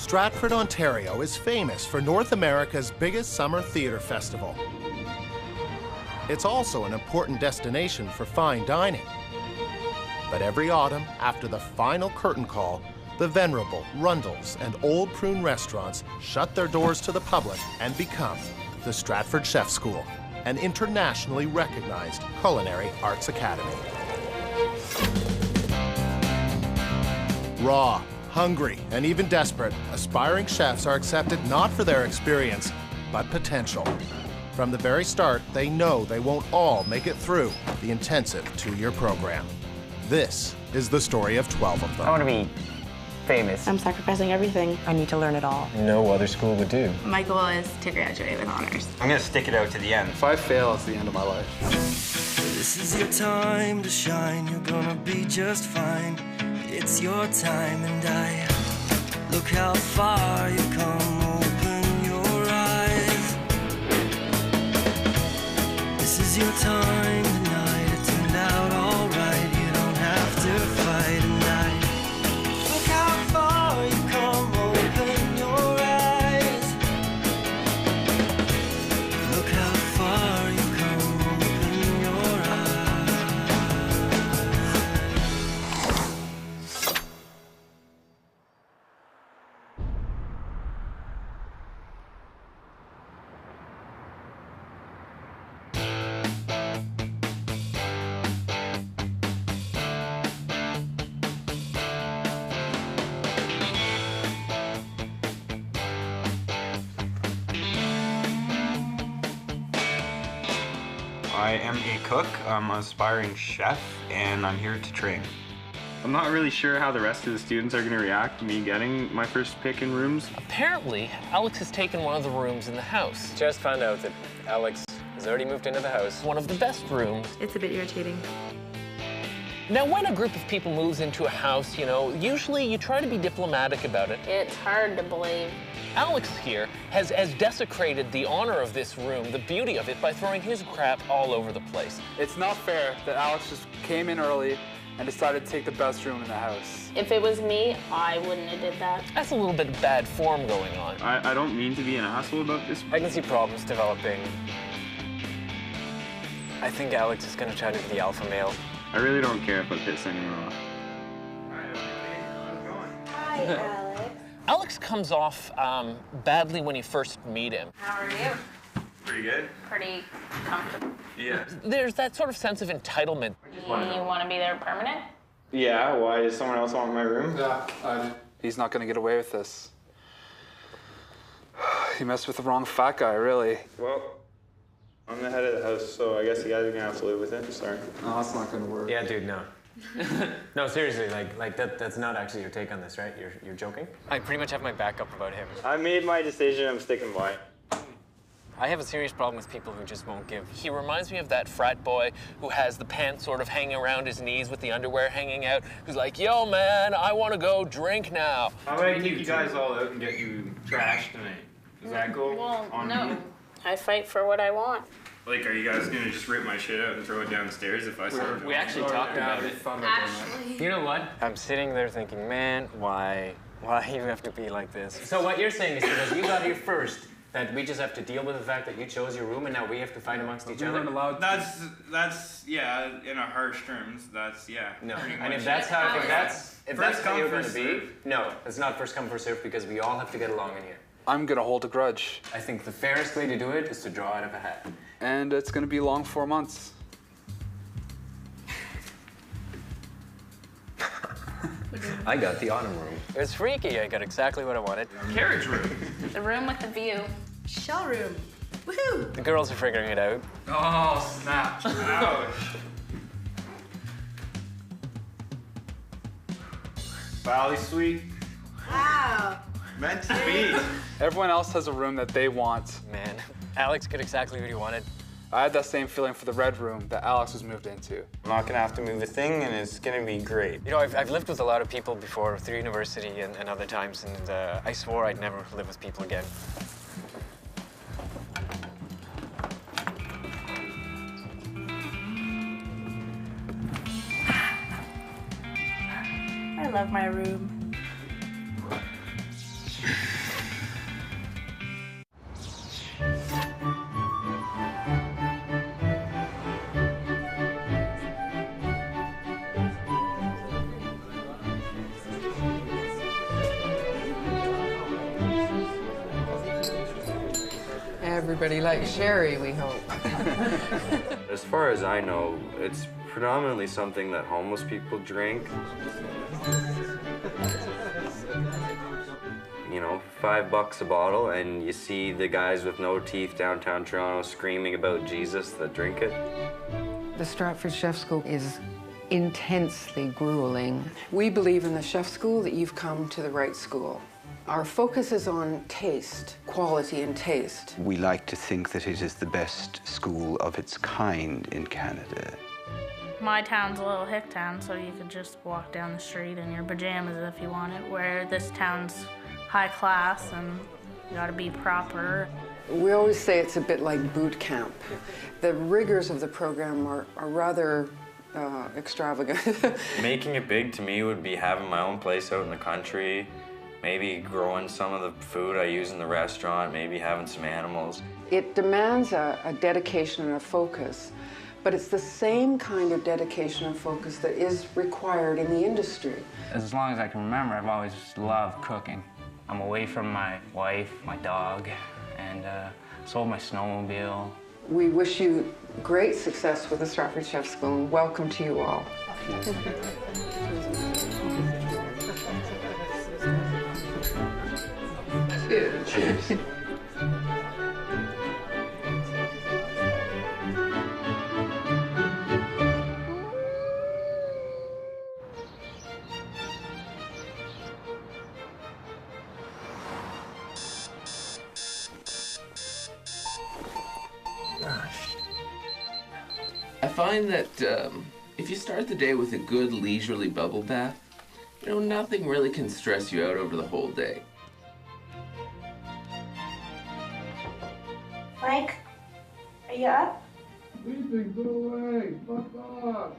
Stratford, Ontario is famous for North America's biggest summer theater festival. It's also an important destination for fine dining. But every autumn, after the final curtain call, the venerable Rundle's and Old Prune restaurants shut their doors to the public and become the Stratford Chef School, an internationally recognized culinary arts academy. Raw, hungry, and even desperate, aspiring chefs are accepted not for their experience, but potential. From the very start, they know they won't all make it through the intensive 2-year program. This is the story of 12 of them. I want to be famous. I'm sacrificing everything. I need to learn it all. No other school would do. My goal is to graduate with honors. I'm going to stick it out to the end. If I fail, it's the end of my life. This is your time to shine. You're gonna be just fine. It's your time, and look how far you come. Open your eyes. This is your time tonight. It turned out all right. You don't have to fight tonight. Look how far you come. Open your eyes. Look how far you come. Open your eyes. I am a cook, I'm an aspiring chef, and I'm here to train. I'm not really sure how the rest of the students are going to react to me getting my first pick in rooms. Apparently, Alex has taken one of the rooms in the house. Just found out that Alex has already moved into the house. One of the best rooms. It's a bit irritating. Now, when a group of people moves into a house, usually you try to be diplomatic about it. It's hard to believe. Alex here has desecrated the honor of this room, the beauty of it, by throwing his crap all over the place. It's not fair that Alex just came in early and decided to take the best room in the house. If it was me, I wouldn't have did that. That's a little bit of bad form going on. I don't mean to be an asshole about this. I can see problems developing. I think Alex is going to try to be the alpha male. I really don't care if I piss anyone off. Hi, Alex. Alex comes off badly when you first meet him. How are you? Pretty good. Pretty comfortable. Yeah. There's that sort of sense of entitlement. You want to be there permanent? Yeah, why? Does someone else want my room? Yeah, I do. He's not going to get away with this. He messed with the wrong fat guy, really. Well, I'm the head of the house, so I guess you guys are going to have to live with it. Sorry. No, that's not going to work. Yeah, dude, no. No, seriously, that's not actually your take on this, right? You're joking? I pretty much have my back up about him. I made my decision. I'm sticking by it. I have a serious problem with people who just won't give. He reminds me of that frat boy who has the pants sort of hanging around his knees with the underwear hanging out, who's like, yo, man, I want to go drink now. How about I take you guys all out and get you trashed tonight? Is that cool? Well, On no. me? I fight for what I want. Like, are you guys gonna just rip my shit out and throw it down the stairs if I say We actually talked about it. Actually. You know what? I'm sitting there thinking, man, why you have to be like this? So what you're saying is because you got here first, that we just have to deal with the fact that you chose your room and now we have to fight amongst each other? That's yeah, in a harsh terms, that's yeah. No, and if that's how you're gonna be, no, it's not first come, first serve because we all have to get along in here. I'm gonna hold a grudge. I think the fairest way to do it is to draw out of a hat. And it's gonna be long 4 months. I got the autumn room. It was freaky. I got exactly what I wanted. Carriage room. The room with the view. Shell room. Woohoo! The girls are figuring it out. Oh, snap. Ouch. Valley Suite. Wow. Meant to be. Everyone else has a room that they want. Man, Alex got exactly what he wanted. I had that same feeling for the red room that Alex was moved into. I'm not gonna have to move a thing, and it's gonna be great. You know, I've lived with a lot of people before through university and other times, and I swore I'd never live with people again. I love my room. Everybody likes sherry, we hope. As far as I know, it's predominantly something that homeless people drink. You know, $5 a bottle, and you see the guys with no teeth downtown Toronto screaming about Jesus that drink it. The Stratford Chef School is intensely grueling. We believe in the chef school that you've come to the right school. Our focus is on taste, quality and taste. We like to think that it is the best school of its kind in Canada. My town's a little hick town, so you could just walk down the street in your pajamas if you want it, where this town's high class and you gotta be proper. We always say it's a bit like boot camp. The rigors of the program are rather extravagant. Making it big to me would be having my own place out in the country, maybe growing some of the food I use in the restaurant, maybe having some animals. It demands a dedication and a focus, but it's the same kind of dedication and focus that is required in the industry. As long as I can remember, I've always loved cooking. I'm away from my wife, my dog, and sold my snowmobile. We wish you great success with the Stratford Chef School and welcome to you all. Cheers. I find that if you start the day with a good leisurely bubble bath, you know, nothing really can stress you out over the whole day. Mike, are you up? Ethan, go away. Fuck off.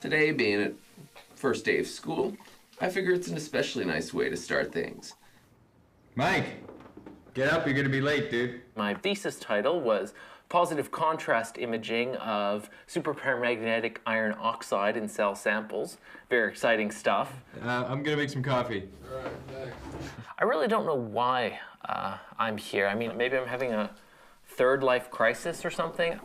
Today being a first day of school, I figure it's an especially nice way to start things. Mike, get up. You're gonna be late, dude. My thesis title was Positive Contrast Imaging of Superparamagnetic Iron Oxide in Cell Samples. Very exciting stuff. I'm gonna make some coffee. All right, thanks. I really don't know why I'm here. I mean, maybe I'm having a third life crisis or something.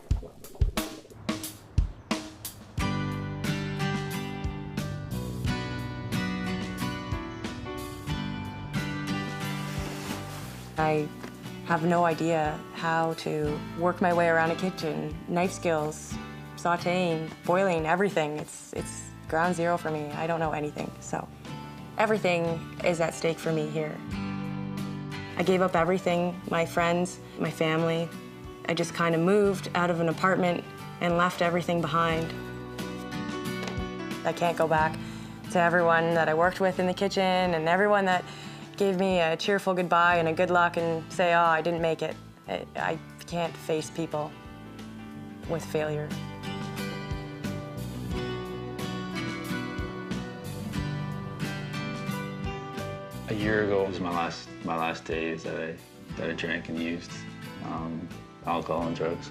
I have no idea how to work my way around a kitchen. Knife skills, sauteing, boiling, everything. It's ground zero for me. I don't know anything, so everything is at stake for me here. I gave up everything, my friends, my family. I just kind of moved out of an apartment and left everything behind. I can't go back to everyone that I worked with in the kitchen and everyone that gave me a cheerful goodbye and a good luck and say, oh, I didn't make it. I can't face people with failure. A year ago was my last days that I drank and used alcohol and drugs.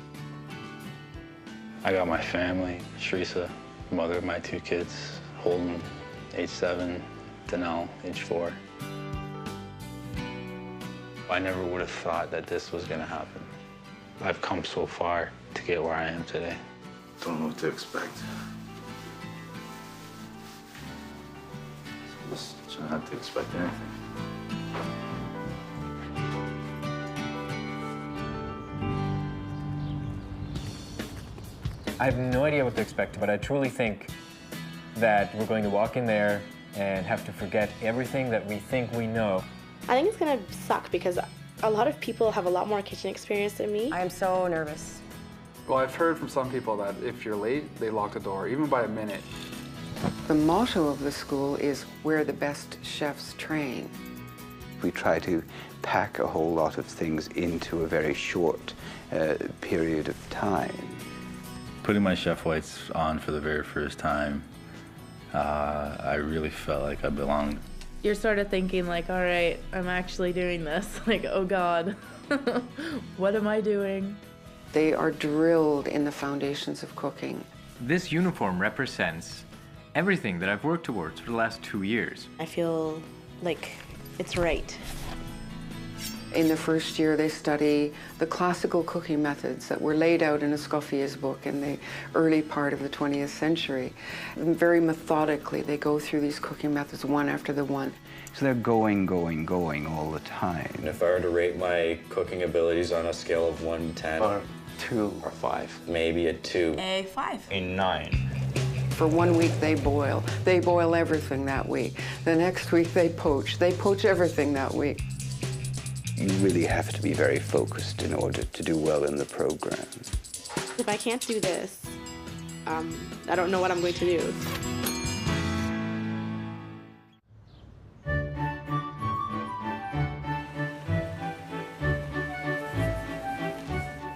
I got my family, Teresa, mother of my 2 kids, Holden, age 7, Danelle, age 4. I never would have thought that this was gonna happen. I've come so far to get where I am today. Don't know what to expect. Just try not to expect anything. I have no idea what to expect, but I truly think that we're going to walk in there and have to forget everything that we think we know. I think it's gonna suck because a lot of people have a lot more kitchen experience than me. I am so nervous. Well, I've heard from some people that if you're late, they lock the door, even by a minute. The motto of the school is where the best chefs train. We try to pack a whole lot of things into a very short period of time. Putting my chef whites on for the very first time, I really felt like I belonged. You're sort of thinking like, all right, I'm actually doing this. Like, oh God, what am I doing? They are drilled in the foundations of cooking. This uniform represents everything that I've worked towards for the last 2 years. I feel like it's right. In the first year, they study the classical cooking methods that were laid out in Escoffier's book in the early part of the 20th century. And very methodically, they go through these cooking methods one after the one. So they're going all the time. And if I were to rate my cooking abilities on a scale of 1 to 10, 2 or 5. Maybe a 2. A 5. A 9. For 1 week, they boil. They boil everything that week. The next week, they poach. They poach everything that week. You really have to be very focused in order to do well in the program. If I can't do this, I don't know what I'm going to do.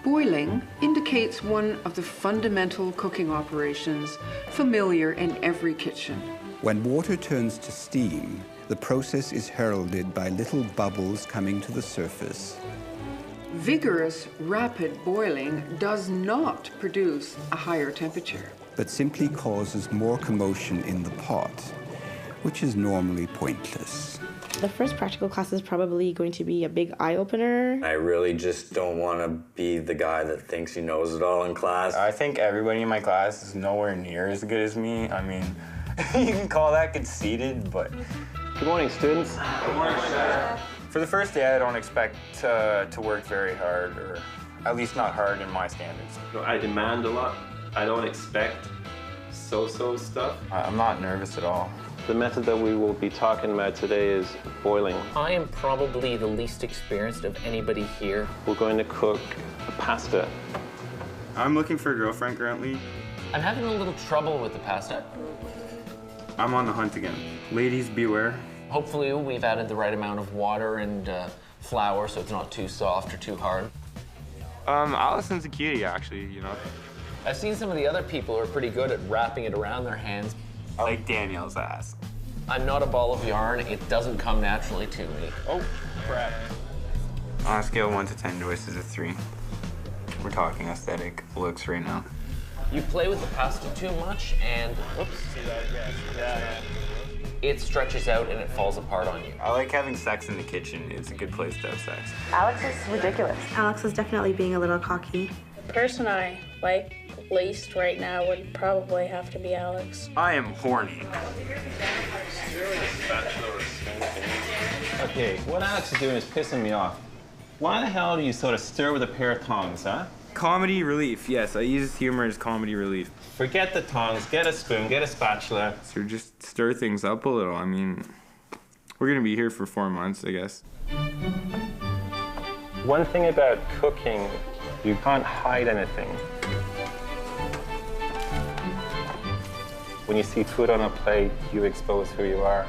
Boiling indicates one of the fundamental cooking operations familiar in every kitchen. When water turns to steam, the process is heralded by little bubbles coming to the surface. Vigorous, rapid boiling does not produce a higher temperature, but simply causes more commotion in the pot, which is normally pointless. The first practical class is probably going to be a big eye-opener. I really just don't want to be the guy that thinks he knows it all in class. I think everybody in my class is nowhere near as good as me. I mean, you can call that conceited, but... Good morning, students. Good morning, sir. For the first day, I don't expect to work very hard, or at least not hard in my standards. I demand a lot. I don't expect so-so stuff. I'm not nervous at all. The method that we will be talking about today is boiling. I am probably the least experienced of anybody here. We're going to cook a pasta. I'm looking for a girlfriend currently. I'm having a little trouble with the pasta. I'm on the hunt again. Ladies, beware. Hopefully we've added the right amount of water and flour so it's not too soft or too hard. Allison's a cutie, actually, you know. I've seen some of the other people who are pretty good at wrapping it around their hands. I like Danielle's ass. I'm not a ball of yarn. It doesn't come naturally to me. Oh, crap. On a scale of 1 to 10, Joyce is a 3. We're talking aesthetic looks right now. You play with the pasta too much and, whoops, it stretches out and it falls apart on you. I like having sex in the kitchen. It's a good place to have sex. Alex is ridiculous. Alex is definitely being a little cocky. The person I like least right now would probably have to be Alex. I am horny. Okay, what Alex is doing is pissing me off. Why the hell do you sort of stir with a pair of tongs, huh? Comedy relief, yes. I use humor as comedy relief. Forget the tongs, get a spoon, get a spatula. So just stir things up a little. I mean, we're gonna be here for 4 months, I guess. One thing about cooking, you can't hide anything. When you see food on a plate, you expose who you are.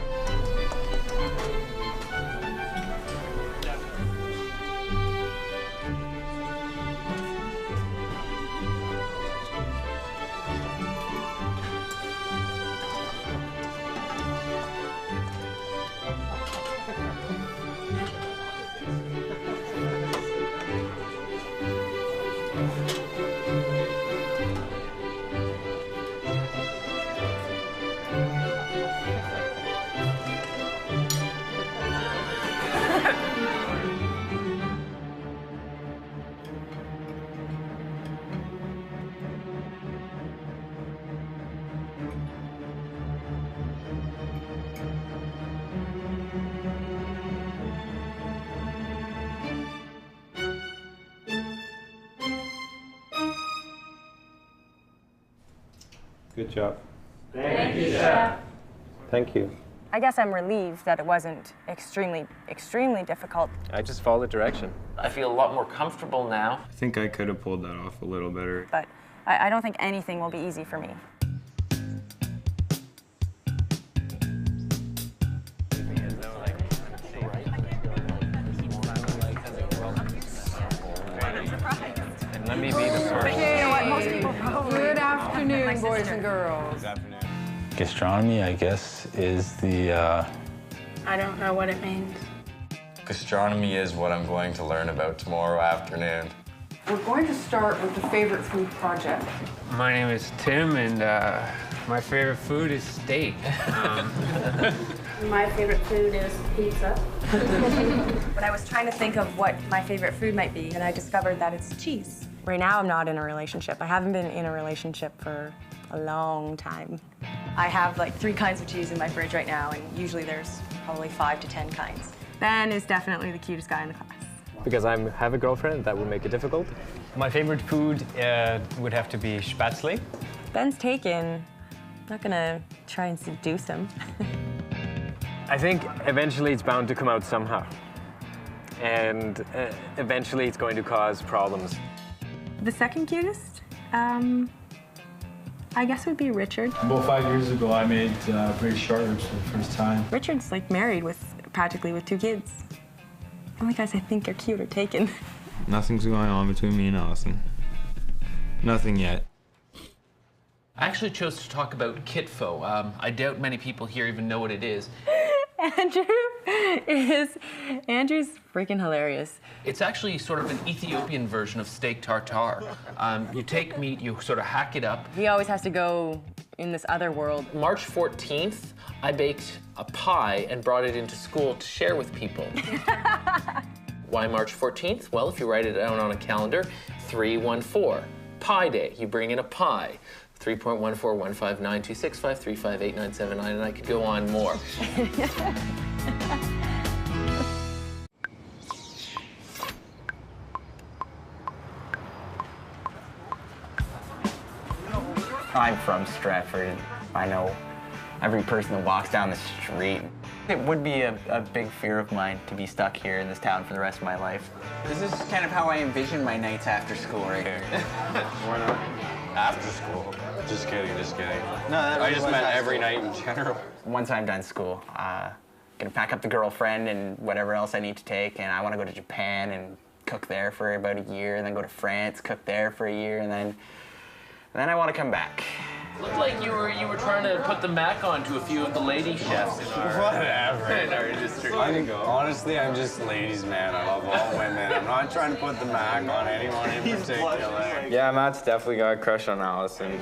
Good job. Thank you, Chef. Thank you. I guess I'm relieved that it wasn't extremely difficult. I just followed direction. I feel a lot more comfortable now. I think I could have pulled that off a little better. But I don't think anything will be easy for me. And let me be the first. Good afternoon, boys and girls. Good afternoon. Gastronomy, I guess, is the... I don't know what it means. Gastronomy is what I'm going to learn about tomorrow afternoon. We're going to start with the favorite food project. My name is Tim, and my favorite food is steak. My favorite food is pizza. When I was trying to think of what my favorite food might be, and I discovered that it's cheese. Right now, I'm not in a relationship. I haven't been in a relationship for a long time. I have like 3 kinds of cheese in my fridge right now, and usually there's probably 5 to 10 kinds. Ben is definitely the cutest guy in the class. Because I have a girlfriend, that would make it difficult. My favorite food would have to be spätzle. Ben's taken. I'm not gonna try and seduce him. I think eventually it's bound to come out somehow. And eventually it's going to cause problems. The second cutest, I guess would be Richard. About 5 years ago, I made British short ribs for the first time. Richard's like married practically with 2 kids. The only guys I think are cute are taken. Nothing's going on between me and Allison. Nothing yet. I actually chose to talk about kitfo. I doubt many people here even know what it is. Andrew's freaking hilarious. It's actually sort of an Ethiopian version of steak tartare. You take meat, you sort of hack it up. He always has to go in this other world. March 14th, I baked a pie and brought it into school to share with people. Why March 14th? Well, if you write it down on a calendar, 314, Pie Day. You bring in a pie. 3.141592653589979, and I could go on more. I'm from Stratford. I know every person that walks down the street. It would be a big fear of mine to be stuck here in this town for the rest of my life. This is kind of how I envision my nights after school right here. Why not? After school. Just kidding, just kidding. No, I just meant every night in general. Once I'm done school, gonna pack up the girlfriend and whatever else I need to take, and I want to go to Japan and cook there for about a year, and then go to France, cook there for a year, and then I want to come back. Looked like you were trying to put the Mac on to a few of the lady chefs in our industry. Honestly, I'm just ladies' man. I love all women. I'm not trying to put the Mac on anyone in particular. Yeah, Matt's definitely got a crush on Allison.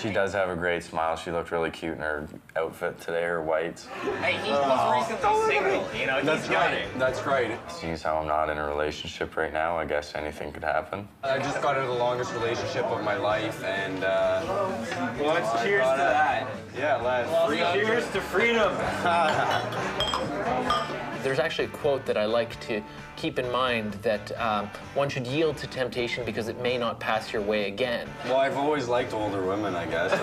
She does have a great smile. She looked really cute in her outfit today, her whites. Hey, he was recently single, you know, That's right. That's right. Seeing how I'm not in a relationship right now, I guess anything could happen. I just got into the longest relationship of my life, and well, let's cheers to that. Yeah, let's. Cheers to freedom. There's actually a quote that I like to keep in mind that one should yield to temptation because it may not pass your way again. Well, I've always liked older women, I guess.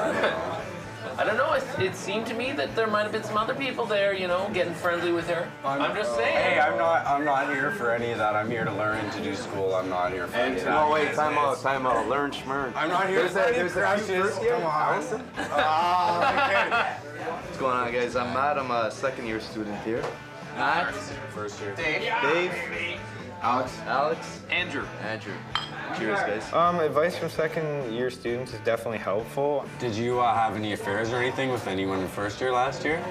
I don't know, it seemed to me that there might have been some other people there, you know, getting friendly with her. I'm just saying. Hey, I'm not here for any of that. I'm here to learn and to do school. I'm not here for any of that. No, wait, time out. Learn schmern. I'm not here for any crushes. Come on. What's going on, guys? I'm Matt. I'm a second-year student here. Matt. First year. Dave. Alex. Andrew. Cheers, guys. Advice from second-year students is definitely helpful. Did you have any affairs or anything with anyone in first year last year?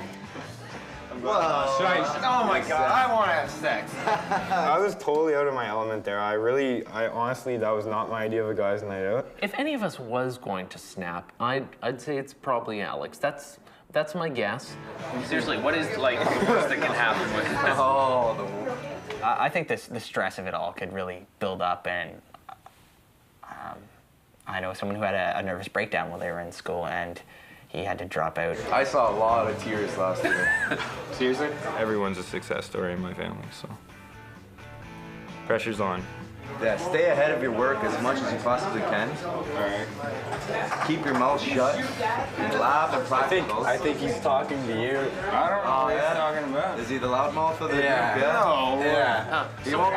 Well, oh my God, I want to have sex. I was totally out of my element there. I honestly, that was not my idea of a guy's night out. If any of us was going to snap, I'd say it's probably Alex. That's my guess. Seriously, what is like the worst that can happen with this? I think the stress of it all could really build up, and I know someone who had a nervous breakdown while they were in school, and he had to drop out. I saw a lot of tears last year. Seriously? Everyone's a success story in my family, so pressure's on. Yeah, stay ahead of your work as much as you possibly can. All right. Keep your mouth shut. Lab and practicals. I think he's talking to you. I don't know what he's talking about. Is he the loudmouth of the group? Yeah. No. Yeah. He won't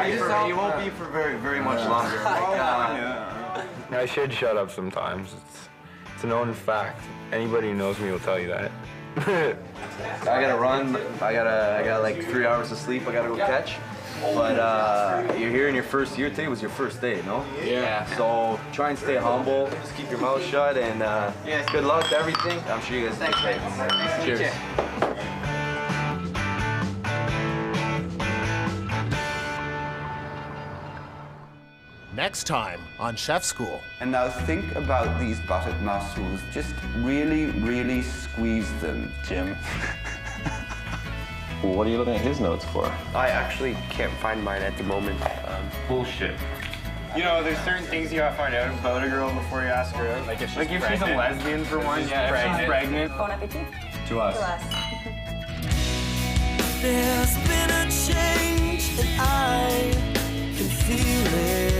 be for very, very much longer. I should shut up sometimes. It's a known fact. Anybody who knows me will tell you that. I gotta run. I got like 3 hours of sleep. I gotta go catch. But you're here in your first year. Today was your first day, no? Yeah. So try and stay humble. Just keep your mouth shut, and good luck to everything. I'm sure you guys do great. Cheers. Next time on Chef School. And now think about these buttered mussels. Just really, really squeeze them, Jim. What are you looking at his notes for? I actually can't find mine at the moment. Bullshit. You know, there's certain things you gotta find out about a girl before you ask her out. Like if she's a lesbian for one, yeah, if she's pregnant. Bon appetit. To us. To us. There's been a change and I can feel it.